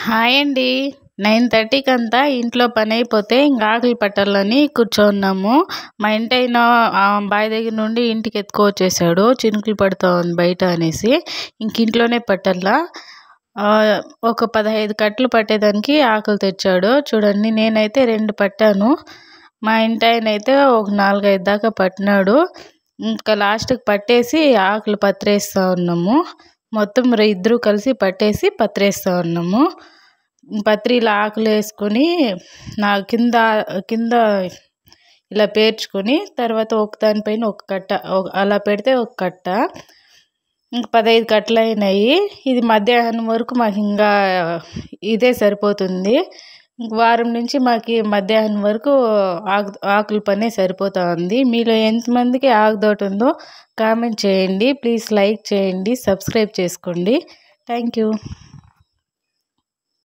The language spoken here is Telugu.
హాయ్ అండి. 9:30కి అంతా ఇంట్లో పని అయిపోతే ఇంక ఆకలి పట్టాలని కూర్చోన్నాము. మా ఇంటాయన బావి దగ్గర నుండి ఇంటికి ఎత్తుకొచ్చేసాడు. చినుకులు పడుతూ ఉంది బయట అనేసి ఇంక ఇంట్లోనే పట్టాల. ఒక 15 కట్టలు పట్టేదానికి ఆకులు తెచ్చాడు. చూడండి, నేనైతే 2 పట్టాను. మా ఇంటాయన అయితే ఒక 4-5 దాకా పట్టినాడు. ఇంకా లాస్ట్కి పట్టేసి ఆకులు పత్రేస్తూ ఉన్నాము. మొత్తం ఇద్దరు కలిసి పట్టేసి పత్రేస్తూ ఉన్నాము. పత్రిలో ఆకులు వేసుకొని కింద కింద ఇలా పేర్చుకొని తర్వాత ఒక దానిపైన ఒక కట్ట అలా పెడితే ఒక కట్ట. ఇంక 15 కట్టలు అయినాయి. ఇది మధ్యాహ్నం వరకు మాకు ఇంకా ఇదే సరిపోతుంది. వారం నుంచి మాకు మధ్యాహ్నం వరకు ఆకుల పనే సరిపోతూ ఉంది. మీలో ఎంతమందికి ఆకుతోట ఉందో కామెంట్ చేయండి. ప్లీజ్ లైక్ చేయండి, సబ్స్క్రైబ్ చేసుకోండి. Thank you.